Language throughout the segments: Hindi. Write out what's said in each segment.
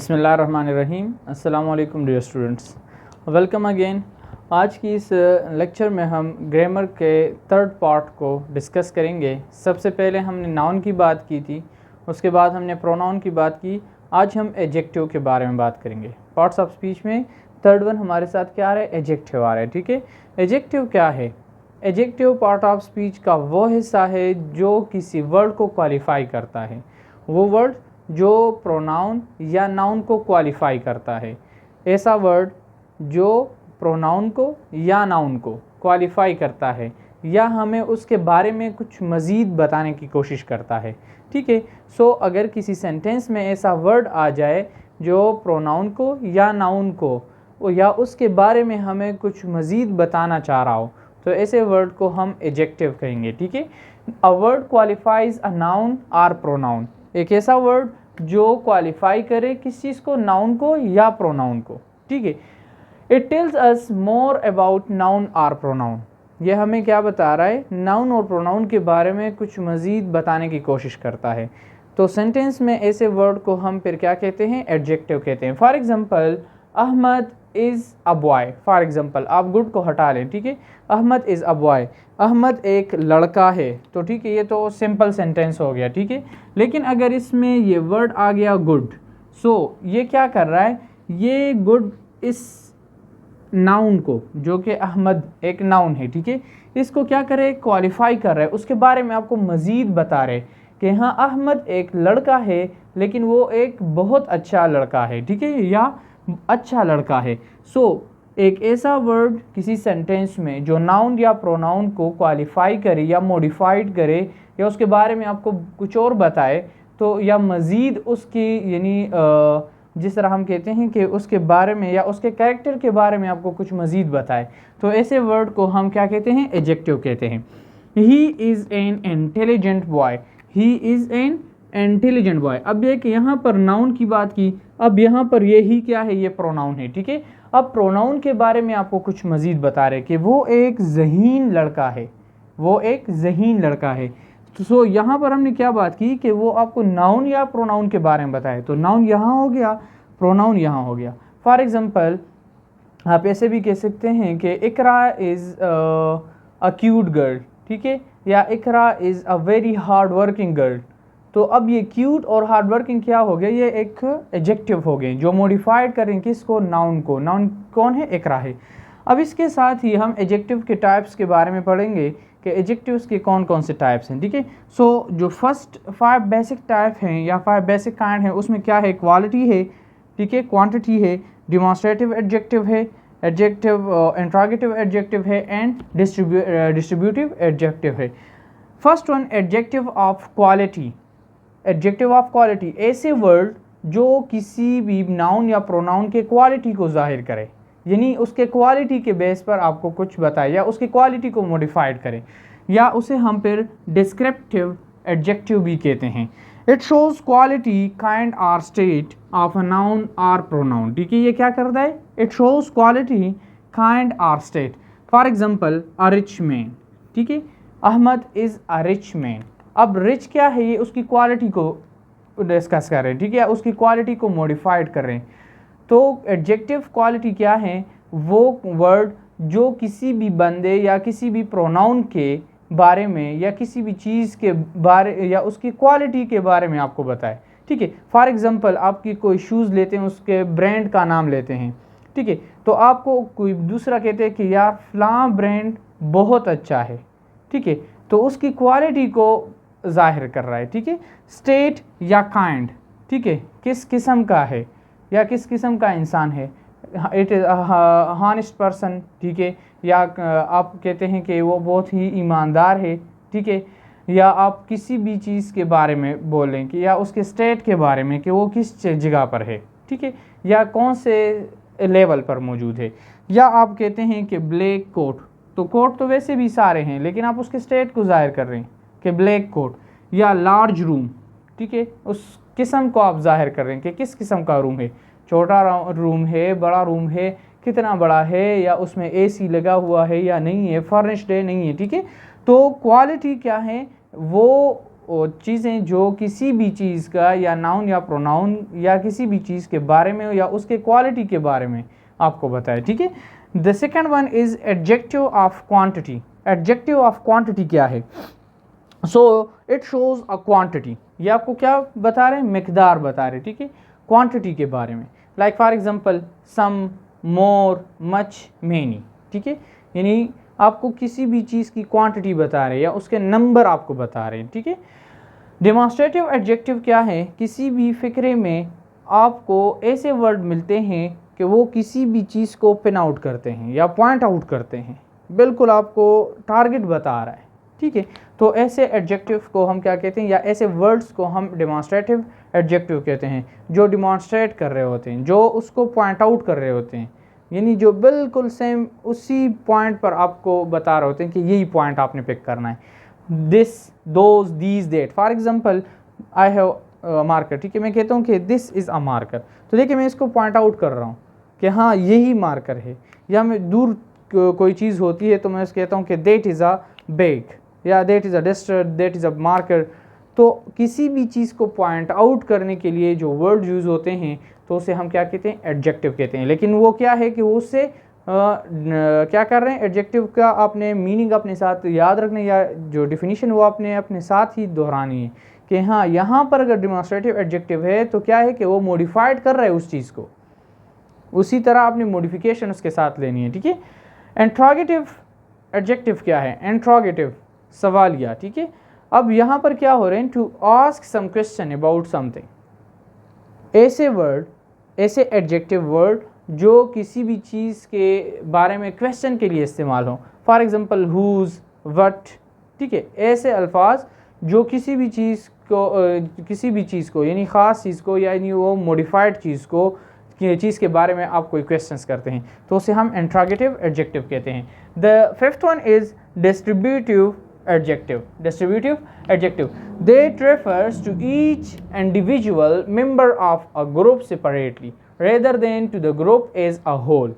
बिस्मिल्लाहिर्रहमानिर्रहीम। अस्सलाम वालेकुम डियर स्टूडेंट्स, वेलकम अगेन। आज की इस लेक्चर में हम ग्रामर के थर्ड पार्ट को डिस्कस करेंगे। सबसे पहले हमने नाउन की बात की थी, उसके बाद हमने प्रोनाउन की बात की। आज हम एडजेक्टिव के बारे में बात करेंगे। पार्ट्स ऑफ स्पीच में थर्ड वन हमारे साथ क्या आ रहा है, एडजेक्टिव आ रहा है। ठीक है, एडजेक्टिव क्या है? एडजेक्टिव पार्ट ऑफ स्पीच का वो हिस्सा है जो किसी वर्ड को क्वालिफाई करता है, वो वर्ड जो प्रोनाउन या नाउन को क्वालिफाई करता है। ऐसा वर्ड जो प्रोनाउन को या नाउन को क्वालिफाई करता है या हमें उसके बारे में कुछ मज़ीद बताने की कोशिश करता है। ठीक है, सो अगर किसी सेंटेंस में ऐसा वर्ड आ जाए जो प्रोनाउन को या नाउन को या उसके बारे में हमें कुछ मज़ीद बताना चाह रहा हो, तो ऐसे वर्ड को हम एडजेक्टिव कहेंगे। ठीक है, a word qualifies a noun or pronoun, एक ऐसा वर्ड जो क्वालिफाई करे किस चीज़ को, नाउन को या प्रोनाउन को। ठीक है, it tells us more about noun or pronoun, ये हमें क्या बता रहा है, नाउन और प्रोनाउन के बारे में कुछ मज़ीद बताने की कोशिश करता है। तो सेंटेंस में ऐसे वर्ड को हम फिर क्या कहते हैं, एडजेक्टिव कहते हैं। For example, Ahmad is a boy. For example, आप गुड को हटा लें। ठीक है, Ahmad is a boy, Ahmad एक लड़का है। तो ठीक है, ये तो सिंपल सेंटेंस हो गया। ठीक है, लेकिन अगर इसमें ये वर्ड आ गया गुड, सो ये क्या कर रहा है, ये गुड इस नाउन को, जो कि अहमद एक नाउन है, ठीक है, इसको क्या करे, क्वालिफाई कर रहा है, उसके बारे में आपको मज़ीद बता रहे कि हाँ अहमद एक लड़का है, लेकिन वो एक बहुत अच्छा लड़का है। ठीक है, या अच्छा लड़का है। सो एक ऐसा वर्ड किसी सेंटेंस में जो नाउन या प्रोनाउन को क्वालिफाई करे या मॉडिफाइड करे या उसके बारे में आपको कुछ और बताए, तो या मज़ीद उसकी यानी जिस तरह हम कहते हैं कि उसके बारे में या उसके कैरेक्टर के बारे में आपको कुछ मज़ीद बताए, तो ऐसे वर्ड को हम क्या कहते हैं, एडजेक्टिव कहते हैं। He is an intelligent boy, he is an intelligent boy. अब एक यहाँ पर नाउन की बात की, अब यहाँ पर ये ही क्या है, ये प्रोनाउन है। ठीक है, अब प्रोनाउन के बारे में आपको कुछ मज़ीद बता रहे कि वो एक ज़हीन लड़का है, वो एक ज़हीन लड़का है। तो यहाँ पर हमने क्या बात की कि वो आपको नाउन या प्रोनाउन के बारे में बताए, तो नाउन यहाँ हो गया, प्रोनाउन यहाँ हो गया। फॉर एग्जांपल, आप ऐसे भी कह सकते हैं कि Iqra is a cute girl. ठीक है, या Iqra is a very hard working girl. तो अब ये क्यूट और हार्ड वर्किंग क्या हो गया, ये एक एडजेक्टिव हो गए जो मॉडिफाइड करें किसको, नाउन को। नाउन कौन है, इकरा है। अब इसके साथ ही हम एडजेक्टिव के टाइप्स के बारे में पढ़ेंगे कि एडजेक्टिव्स के कौन कौन से टाइप्स हैं। ठीक है, सो जो फर्स्ट 5 बेसिक टाइप हैं या 5 बेसिक काइंड हैं, उसमें क्या है, क्वालिटी है, ठीक है, क्वांटिटी है, डिमॉन्स्ट्रेटिव एडजेक्टिव है, एडजेक्टिव इंट्रोगेटिव एडजेक्टिव है, एंड डिस्ट्रीब्यूटिव एडजेक्टिव है। First one, adjective of quality. Adjective of quality, ऐसे वर्ड जो किसी भी नाउन या प्रोनाउन के क्वालिटी को जाहिर करे, यानी उसके क्वालिटी के बेस पर आपको कुछ बताए या उसकी क्वालिटी को मॉडिफाइड करे, या उसे हम फिर डिस्क्रिप्टिव एडजेक्टिव भी कहते हैं। इट शोज क्वालिटी, काइंड और स्टेट ऑफ अ नाउन और प्रोनाउन। ठीक है, ये क्या करता है, इट शोज क्वालिटी, काइंड और state. For example, a rich man. ठीक है, Ahmad is a rich man. अब रिच क्या है, ये उसकी क्वालिटी को डिस्कस कर रहे हैं। ठीक है, उसकी क्वालिटी को मॉडिफाइड कर रहे हैं। तो एडजेक्टिव क्वालिटी क्या है, वो वर्ड जो किसी भी बंदे या किसी भी प्रोनाउन के बारे में या किसी भी चीज़ के बारे या उसकी क्वालिटी के बारे में आपको बताए। ठीक है, फॉर एग्जांपल, आपकी कोई शूज़ लेते हैं, उसके ब्रांड का नाम लेते हैं। ठीक है, तो आपको कोई दूसरा कहते हैं कि यार फलां ब्रांड बहुत अच्छा है। ठीक है, तो उसकी क्वालिटी को जाहिर कर रहा है। ठीक है, स्टेट या काइंड, ठीक है, किस किस्म का है या किस किस्म का इंसान है, इट इज़ हॉनेस्ट पर्सन। ठीक है, या आप कहते हैं कि वो बहुत ही ईमानदार है। ठीक है, या आप किसी भी चीज़ के बारे में बोलें कि या उसके स्टेट के बारे में कि वो किस जगह पर है। ठीक है, या कौन से लेवल पर मौजूद है। या आप कहते हैं कि ब्लैक कोट, तो कोट तो वैसे भी सारे हैं, लेकिन आप उसके स्टेट को जाहिर कर रहे हैं कि ब्लैक कोट। या लार्ज रूम, ठीक है, उस किस्म को आप जाहिर कर रहे हैं कि किस किस्म का रूम है, छोटा रूम है, बड़ा रूम है, कितना बड़ा है, या उसमें एसी लगा हुआ है या नहीं है, फर्निश्ड है नहीं है। ठीक है, तो क्वालिटी क्या है, वो चीज़ें जो किसी भी चीज़ का या नाउन या प्रोनाउन या किसी भी चीज़ के बारे में या उसके क्वालिटी के बारे में आपको बताए, ठीक है। The second one is adjective of quantity. Adjective of quantity क्या है? So it shows a quantity, ये आपको क्या बता रहे हैं? मिकदार बता रहे हैं, ठीक है, क्वांटिटी के बारे में। Like for example some, more, much, many, ठीक है, यानी आपको किसी भी चीज़ की क्वांटिटी बता रहे हैं या उसके नंबर आपको बता रहे हैं, ठीक है। डेमोन्स्ट्रेटिव एडजेक्टिव क्या है? किसी भी फ़िक्रे में आपको ऐसे वर्ड मिलते हैं कि वो किसी भी चीज़ को पिन आउट करते हैं या पॉइंट आउट करते हैं, बिल्कुल आपको टारगेट बता रहा है, ठीक है। तो ऐसे एडजेक्टिव को हम क्या कहते हैं, या ऐसे वर्ड्स को हम डेमोन्स्ट्रेटिव एडजेक्टिव कहते हैं, जो डिमॉन्स्ट्रेट कर रहे होते हैं, जो उसको पॉइंट आउट कर रहे होते हैं, यानी जो बिल्कुल सेम उसी पॉइंट पर आपको बता रहे होते हैं कि यही पॉइंट आपने पिक करना है। This, those, these, that. For example I have marker, ठीक है, मैं कहता हूँ कि दिस इज़ अ मार्कर, तो देखिए मैं इसको पॉइंट आउट कर रहा हूँ कि हाँ यही मार्कर है। या मैं दूर कोई चीज़ होती है तो मैं उसको कहता हूँ कि दैट इज़ अ बैग, या that is a duster, that is a marker. तो किसी भी चीज़ को पॉइंट आउट करने के लिए जो वर्ड यूज़ होते हैं तो उसे हम क्या कहते हैं? एडजेक्टिव कहते हैं। लेकिन वो क्या है कि वो उससे क्या कर रहे हैं? एडजेक्टिव का आपने मीनिंग अपने साथ याद रखने या जो डिफिनीशन वो आपने अपने साथ ही दोहरानी है कि हाँ यहाँ पर अगर डिमॉन्स्ट्रेटिव एडजेक्टिव है तो क्या है कि वो मॉडिफाइड कर रहा है उस चीज़ को, उसी तरह आपने मॉडिफिकेशन उसके साथ लेनी है, ठीक है। इंट्रोगेटिव एडजेक्टिव क्या है? इंट्रोगेटिव, सवालिया, ठीक है। अब यहाँ पर क्या हो रहे हैं? To ask some question about something. ऐसे वर्ड, ऐसे एडजेक्टिव वर्ड जो किसी भी चीज़ के बारे में क्वेश्चन के लिए इस्तेमाल हो। फॉर एग्जांपल हुज, व्हाट, ठीक है, ऐसे अल्फाज जो किसी भी चीज़ को यानी ख़ास चीज़ को यानी वो मॉडिफाइड चीज़ के बारे में आप कोई क्वेश्चंस करते हैं तो उसे हम इंट्रोगेटिव एडजेक्टिव कहते हैं। The fifth one is distributive adjective. Distributive adjective, that refers to each individual member of a group separately rather than to the group as a whole.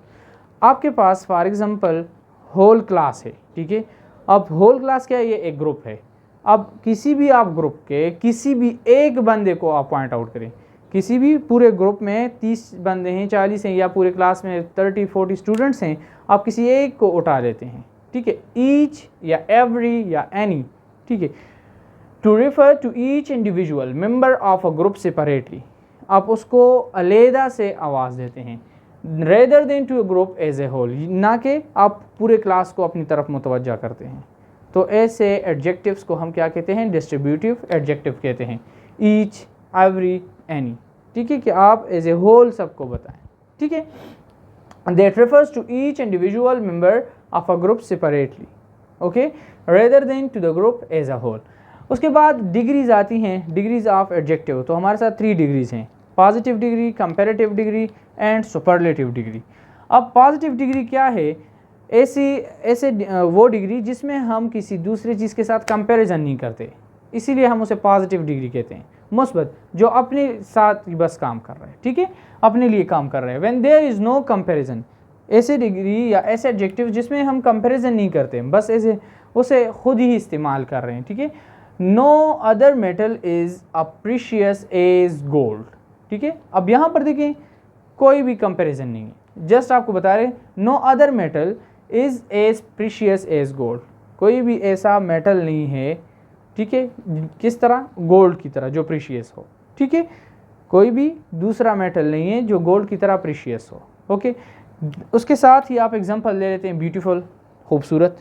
आपके पास फॉर एग्जांपल होल क्लास है, ठीक है। अब होल क्लास क्या है? ये एक ग्रुप है। अब किसी भी आप ग्रुप के किसी भी एक बंदे को आप पॉइंट आउट करें, किसी भी पूरे ग्रुप में 30 बंदे हैं, 40 हैं, या पूरे क्लास में 30-40 स्टूडेंट्स हैं, आप किसी एक को उठा लेते हैं, ठीक है, ईच या एवरी या एनी, ठीक है, to refer to each individual member of a group separately, आप उसको अलहदा से आवाज़ देते हैं, rather than to a group as a whole, ना कि आप पूरे क्लास को अपनी तरफ मुतवज्जा करते हैं। तो ऐसे एडजेक्टिव्स को हम क्या कहते हैं? डिस्ट्रीब्यूटिव एडजेक्टिव कहते हैं। ईच, एवरी, एनी, ठीक है, कि आप एज ए होल सबको बताएं, ठीक है। That refers to each individual member of a group separately, okay, rather than to the group as a whole. उसके बाद डिग्रीज आती हैं, डिग्रीज ऑफ एडजेक्टिव। तो हमारे साथ 3 डिग्रीज हैं, positive degree, comparative degree and superlative degree. अब पॉजिटिव डिग्री क्या है? ऐसे वो डिग्री जिसमें हम किसी दूसरे चीज़ के साथ कंपैरिजन नहीं करते, इसीलिए हम उसे पॉजिटिव डिग्री कहते हैं। मुस्बत, जो अपने साथ बस काम कर रहा है, ठीक है, अपने लिए काम कर रहे हैं। When there is no comparison, ऐसे डिग्री या ऐसे एडजेक्टिव जिसमें हम कंपैरिजन नहीं करते, बस ऐसे उसे खुद ही इस्तेमाल कर रहे हैं, ठीक है। No other metal is a precious as gold, ठीक है। अब यहाँ पर देखें कोई भी कंपैरिजन नहीं है, जस्ट आपको बता रहे no other metal is as precious as gold, कोई भी ऐसा मेटल नहीं है, ठीक है, किस तरह? गोल्ड की तरह, जो प्रीशियस हो, ठीक है, कोई भी दूसरा मेटल नहीं है जो गोल्ड की तरह प्रीशियस हो, ओके। उसके साथ ही आप एग्जांपल ले लेते हैं ब्यूटीफुल, खूबसूरत,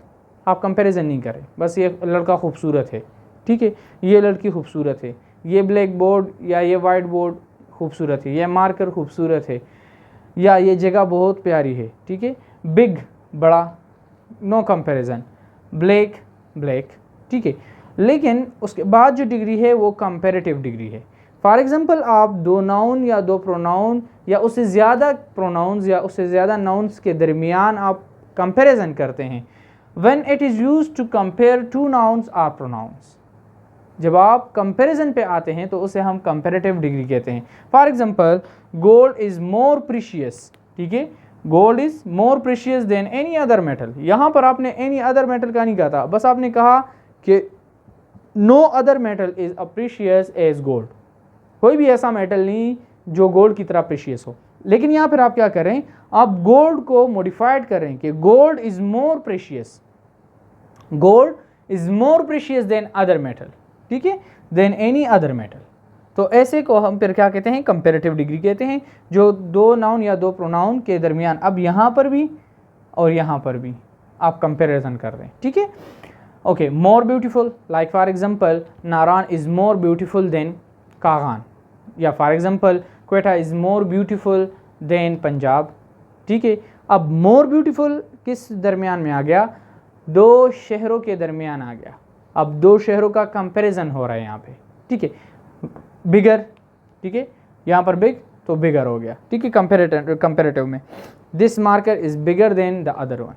आप कंपैरिजन नहीं करें, बस ये लड़का खूबसूरत है, ठीक है, ये लड़की खूबसूरत है, ये ब्लैक बोर्ड या ये वाइट बोर्ड खूबसूरत है, ये मार्कर खूबसूरत है, या ये जगह बहुत प्यारी है, ठीक है। बिग, बड़ा, नो कंपैरिजन, ब्लैक, ब्लैक, ठीक है। लेकिन उसके बाद जो डिग्री है वो कंपैरेटिव डिग्री है। फॉर एग्जांपल आप 2 नाउन या 2 प्रोनाउन या उससे ज़्यादा प्रोनाउंस या उससे ज़्यादा नाउन्स के दरमियान आप कंपैरिजन करते हैं। When it is used to compare 2 nouns और प्रोनाउंस, जब आप कंपैरिजन पे आते हैं तो उसे हम कंपैरेटिव डिग्री कहते हैं। For example gold is more precious, ठीक है, gold is more precious than any other metal. यहाँ पर आपने एनी अदर मेटल का नहीं कहा था, बस आपने कहा कि no other metal is precious as gold, कोई भी ऐसा मेटल नहीं जो गोल्ड की तरह प्रीशियस हो। लेकिन यहाँ पर आप क्या करें, आप गोल्ड को मॉडिफाइड करें कि gold is more precious, gold is more precious than other metal, ठीक है, देन एनी अदर मेटल। तो ऐसे को हम फिर क्या कहते हैं, कंपैरेटिव डिग्री कहते हैं, जो दो नाउन या दो प्रोनाउन के दरमियान, अब यहाँ पर भी और यहाँ पर भी आप कंपैरिजन कर रहे हैं, ठीक है। Okay, more beautiful, like for example Naran is more beautiful than Kagan, या for example Quetta is more beautiful than Punjab, ठीक है। अब मोर ब्यूटीफुल किस दरमियान में आ गया, दो शहरों के दरमियान आ गया। अब दो शहरों का कंपैरिजन हो रहा है यहाँ पे, ठीक है। बिगर, ठीक है, यहाँ पर बिग तो बिगर हो गया, ठीक है, कंपैरेटिव में। This marker is bigger than the other one,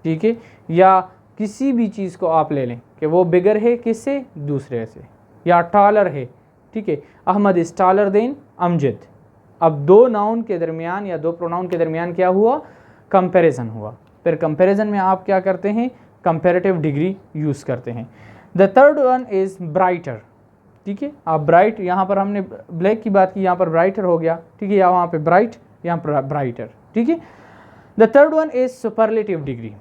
ठीक है। या किसी भी चीज़ को आप ले लें कि वो बिगर है किससे, दूसरे से, या टॉलर है, ठीक है। Ahmad is taller than Amjad. अब दो नाउन के दरमियान या दो प्रोनाउन के दरमियान क्या हुआ, कंपैरिजन हुआ। फिर कंपैरिजन में आप क्या करते हैं, कंपैरेटिव डिग्री यूज़ करते हैं। The third one is brighter, ठीक है। आप ब्राइट, यहाँ पर हमने ब्लैक की बात की, यहाँ पर ब्राइटर हो गया, ठीक है, या वहाँ पे ब्राइट, यहाँ पर ब्राइटर, ठीक है। The third one is superlative degree.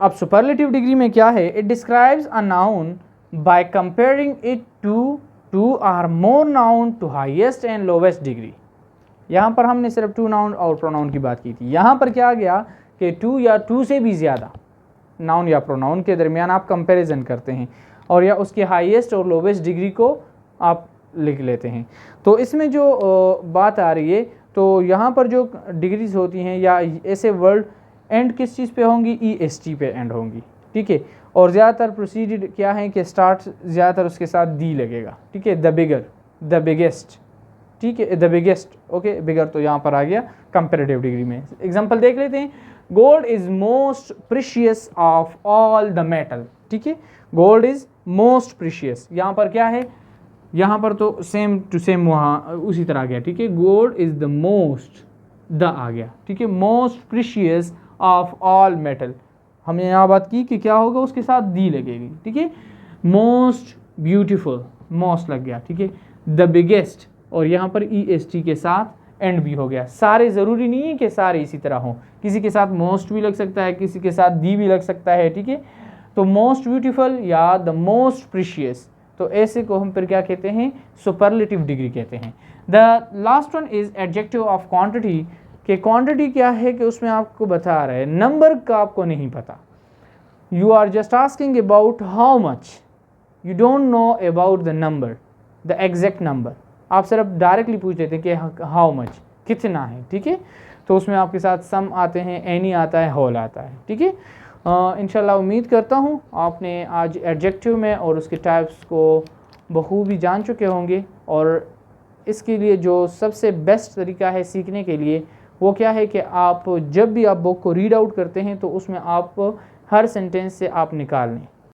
अब सुपरलेटिव डिग्री में क्या है, it describes a noun by comparing it to two or more noun to highest and lowest degree. यहाँ पर हमने सिर्फ टू नाउन और प्रोनाउन की बात की थी, यहाँ पर क्या गया कि टू या टू से भी ज़्यादा नाउन या प्रोनाउन के दरमियान आप कंपैरिजन करते हैं और या उसके हाईएस्ट और लोवेस्ट डिग्री को आप लिख लेते हैं। तो इसमें जो बात आ रही है, तो यहाँ पर जो डिग्रीज होती हैं या ऐसे वर्ड एंड किस चीज़ पे होंगी, EST पे एंड होंगी, ठीक है। और ज़्यादातर प्रोसीड क्या है कि स्टार्ट ज़्यादातर उसके साथ दी लगेगा, ठीक है। द बिगर, द बिगेस्ट, ठीक है, द बिगेस्ट, ओके, बिगर तो यहाँ पर आ गया कंपैरेटिव डिग्री में। एग्जांपल देख लेते हैं, gold is most precious of all the metal, ठीक है। गोल्ड इज़ मोस्ट प्रीशियस, यहाँ पर क्या है, यहाँ पर तो सेम टू सेम वहाँ उसी तरह आ गया, ठीक है। Gold is the most, the आ गया, ठीक है, most precious of all metal. हमने यहाँ बात की कि क्या होगा, उसके साथ दी लगेगी, ठीक है। मोस्ट ब्यूटीफुल, मोस्ट लग गया, ठीक है। द बिगेस्ट, और यहाँ पर EST के साथ एंड भी हो गया। सारे ज़रूरी नहीं है कि सारे इसी तरह हों, किसी के साथ मोस्ट भी लग सकता है, किसी के साथ दी भी लग सकता है, ठीक है। तो मोस्ट ब्यूटीफुल या द मोस्ट प्रीशियस, तो ऐसे को हम फिर क्या कहते हैं, सुपरलेटिव डिग्री कहते हैं। The last one is adjective of quantity, कि क्वांटिटी क्या है कि उसमें आपको बता रहा है, नंबर का आपको नहीं पता, you are just asking about how much, you don't know about the number, the exact number. आप सिर्फ डायरेक्टली पूछ लेते हैं कि हाउ मच, कितना है, ठीक है। तो उसमें आपके साथ सम आते हैं, एनी आता है, होल आता है, ठीक है। इंशाल्लाह उम्मीद करता हूँ आपने आज एडजेक्टिव में और उसके टाइप्स को बखूबी जान चुके होंगे। और इसके लिए जो सबसे बेस्ट तरीका है सीखने के लिए वो क्या है कि आप जब भी आप बुक को रीड आउट करते हैं तो उसमें आप हर सेंटेंस से आप निकाल लें